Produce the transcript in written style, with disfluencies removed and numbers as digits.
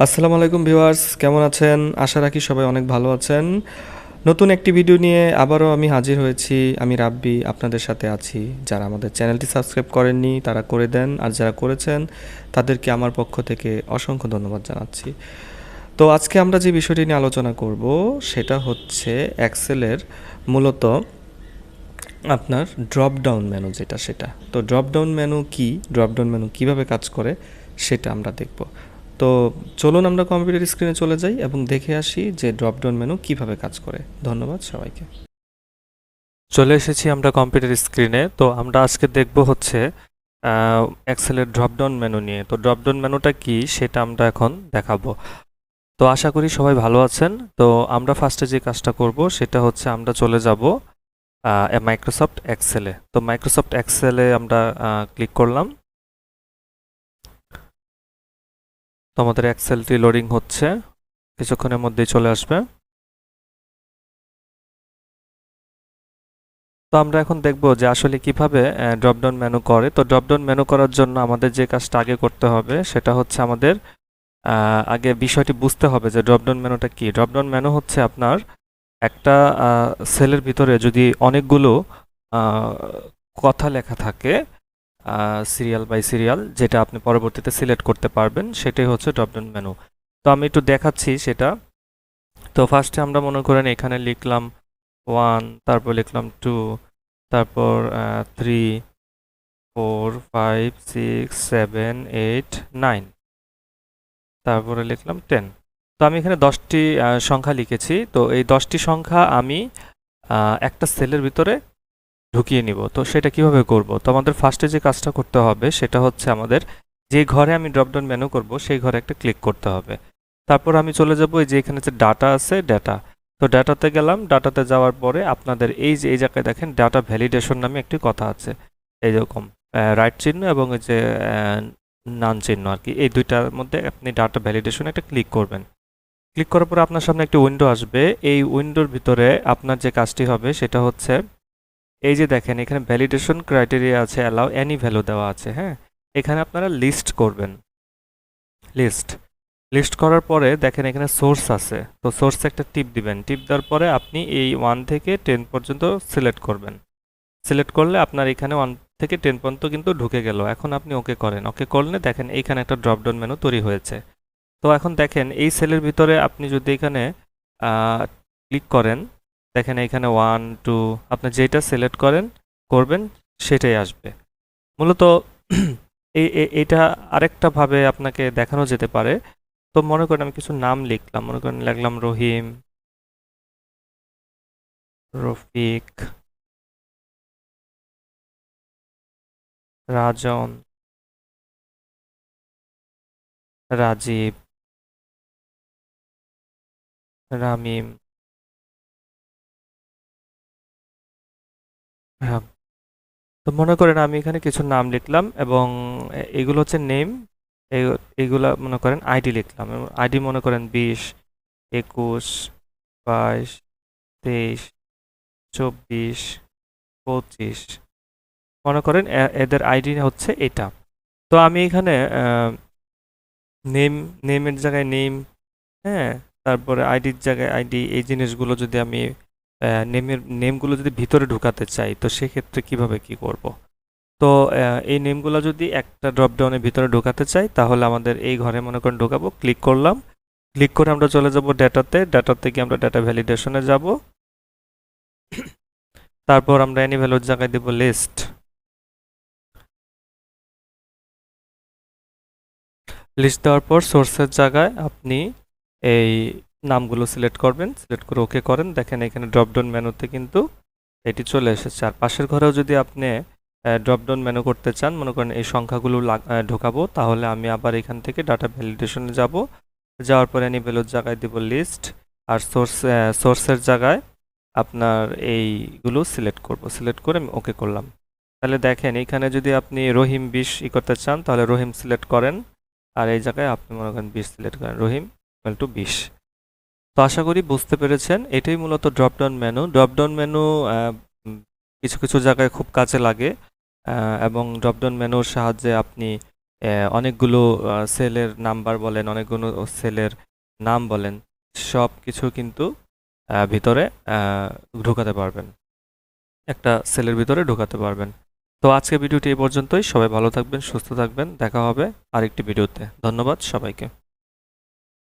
আসসালামু আলাইকুম ভিউয়ার্স, কেমন আছেন? আশা রাখি সবাই অনেক ভালো আছেন। নতুন একটি ভিডিও নিয়ে আবারও আমি হাজির হয়েছি। আমি রাব্বি আপনাদের সাথে আছি। যারা আমাদের চ্যানেলটি সাবস্ক্রাইব করেননি তারা করে দেন, আর যারা করেছেন তাদেরকে আমার পক্ষ থেকে অসংখ্য ধন্যবাদ জানাচ্ছি। তো আজকে আমরা যে বিষয়টি নিয়ে আলোচনা করব সেটা হচ্ছে এক্সেলের মূলত আপনার ড্রপ ডাউন মেনু যেটা সেটা। তো ড্রপ ডাউন মেনু কি, ড্রপ ডাউন মেনু কীভাবে কাজ করে সেটা আমরা দেখব। তো চলুন আমরা কম্পিউটার স্ক্রিনে চলে যাই এবং দেখে আসি যে ড্রপ ডাউন মেনু কীভাবে কাজ করে। ধন্যবাদ সবাইকে। চলে এসেছি আমরা কম্পিউটার স্ক্রিনে। তো আমরা আজকে দেখব হচ্ছে এক্সেলের ড্রপ ডাউন মেনু নিয়ে। তো ড্রপ ডাউন মেনুটা কি সেটা আমরা এখন দেখাবো। তো আশা করি সবাই ভালো আছেন। তো আমরা ফার্স্টে যে কাজটা করব সেটা হচ্ছে আমরা চলে যাব মাইক্রোসফট এক্সেলে। তো মাইক্রোসফট এক্সেলে আমরা ক্লিক করলাম। তো আমাদের এক্সেলটি লোডিং হচ্ছে, কিছুক্ষণের মধ্যেই চলে আসবে। তো আমরা এখন দেখব যে আসলে কিভাবে ড্রপডাউন মেনু করে। তো ড্রপডাউন মেনু করার জন্য আমাদের যে কাজটা আগে করতে হবে সেটা হচ্ছে আমাদের আগে বিষয়টি বুঝতে হবে যে ড্রপডাউন মেনুটা কি। ড্রপডাউন মেনু হচ্ছে আপনার একটা সেলের ভিতরে যদি অনেকগুলো আহ, কথা লেখা থাকে সিরিয়াল বাই সিরিয়াল, যেটা আপনি পরবর্তীতে সিলেক্ট করতে পারবেন, সেটাই হচ্ছে ড্রপডাউন মেনু। তো আমি একটু দেখাচ্ছি সেটা। তো ফার্স্টে আমরা মনে করেন এখানে লিখলাম 1, তারপর লিখলাম 2, তারপর 3, 4, 5, 6, 7, 8, 9, তারপরে লিখলাম 10। তো আমি এখানে 10টি সংখ্যা লিখেছি। তো এই 10টি সংখ্যা আমি একটা সেলের ভিতরে ঢুকিয়ে নিব। তো সেটা কিভাবে করব? তো আমাদের ফার্স্টে যে কাজটা করতে হবে সেটা হচ্ছে আমাদের যে ঘরে আমি ড্রপডাউন মেনু করব সেই ঘরে একটা ক্লিক করতে হবে। তারপর আমি চলে যাব এই যে এখানে যে ডাটা আছে, ডাটা। তো ডাটাতে গেলাম। ডাটাতে যাওয়ার পরে আপনাদের এই যে এই জায়গায় দেখেন ডাটা ভ্যালিডেশন নামে একটি কথা আছে, এইরকম রাইট চিহ্ন এবং এই যে নান চিহ্ন আর কি, এই দুইটার মধ্যে আপনি ডাটা ভ্যালিডেশন একটা ক্লিক করবেন। ক্লিক করার পরে আপনার সামনে একটি উইন্ডো আসবে। এই উইন্ডোর ভিতরে আপনার যে কাজটি হবে সেটা হচ্ছে এই যে দেখেন এখানে ভ্যালিডেশন ক্রাইটেরিয়া আছে, অ্যালাউ এনি ভ্যালু দেওয়া আছে। হ্যাঁ, এখানে আপনারা লিস্ট করবেন। লিস্ট লিস্ট করার পরে দেখেন এখানে সোর্স আছে। তো সোর্সে একটা টিপ দিবেন। টিপ দেওয়ার পরে আপনি এই 1 থেকে 10 পর্যন্ত সিলেক্ট করবেন। সিলেক্ট করলে আপনার এখানে 1 থেকে 10 পর্যন্ত কিন্তু ঢুকে গেল। এখন আপনি ওকে করেন। ওকে করলে দেখেন এইখানে একটা ড্রপডাউন মেনু তৈরি হয়েছে। তো এখন দেখেন এই সেলের ভিতরে আপনি যদি এখানে ক্লিক করেন, দেখেন এখানে 1, 2 আপনি যেটা সিলেক্ট করবেন সেটাই আসবে। মূলত এটা আরেকটা ভাবে আপনাকে দেখানো যেতে পারে। তো মনে করেন আমি কিছু নাম লিখলাম, মনে করেন লিখলাম রহিম, রফিক, রাজন, রাজীব, রামিম, রাম। তো মনে করেন আমি এখানে কিছু নাম লিখলাম এবং এগুলো হচ্ছে নেম। এগুলা মনে করেন আইডি লিখলাম। আইডি মনে করেন 20, 21, 22, 23, 24, 25। মনে করেন এদের আইডি হচ্ছে এটা। তো আমি এখানে নেম, নেমের জায়গায় নেম, হ্যাঁ, তারপরে আইডির জায়গায় আইডি, এই জিনিসগুলো যদি আমি নেমগুলো যদি ভিতরে ঢুকাতে চাই তো সেক্ষেত্রে কিভাবে কি করব? তো এই নেমগুলো যদি একটা ড্রপডাউনের ভিতরে ঢোকাতে চাই তাহলে আমাদের এই ঘরে মনে করেন ঢোকাবো। ক্লিক করলাম। ক্লিক করে আমরা চলে যাব ডাটাতে। ডাটা থেকে আমরা ডাটা ভ্যালিডেশনে যাব। তারপর আমরা এনি ভ্যালুর জায়গায় দেব লিস্ট। লিস্ট দেওয়ার পর সোর্সের জায়গায় আপনি এই নামগুলো সিলেক্ট করবেন। সিলেক্ট করে ওকে করেন। দেখেন এখানে ড্রপডাউন মেনুতে কিন্তু এটি চলে এসেছে। আর পাশের ঘরেও যদি আপনি ড্রপডাউন মেনু করতে চান, মনে করেন এই সংখ্যাগুলো ঢোকাবো, তাহলে আমি আবার এখান থেকে ডাটা ভ্যালিডেশনে যাব। যাওয়ার পরে এনি ভ্যালুর জায়গায় দেব লিস্ট। আর সোর্সের জায়গায় আপনার এইগুলো সিলেক্ট করব। সিলেক্ট করে আমি ওকে করলাম। তাহলে দেখেন এখানে যদি আপনি রহিম 20 করতে চান তাহলে রহিম সিলেক্ট করেন। আর এই জায়গায় আপনি মনে করেন 20 সিলেক্ট করেন, রহিম ইকুয়াল টু 20। তো আশা করি বুঝতে পেরেছেন। এটাই মূলত ড্রপডাউন মেনু। ড্রপডাউন মেনু কিছু কিছু জায়গায় খুব কাজে লাগে এবং ড্রপডাউন মেনুর সাহায্যে আপনি অনেকগুলো সেলের নাম্বার বলেন, অনেকগুলো সেলের নাম বলেন, সব কিছু কিন্তু ভিতরে ঢোকাতে পারবেন, একটা সেলের ভিতরে ঢোকাতে পারবেন। তো আজকের ভিডিওটি এই পর্যন্তই। সবাই ভালো থাকবেন, সুস্থ থাকবেন। দেখা হবে আরেকটি ভিডিওতে। ধন্যবাদ সবাইকে।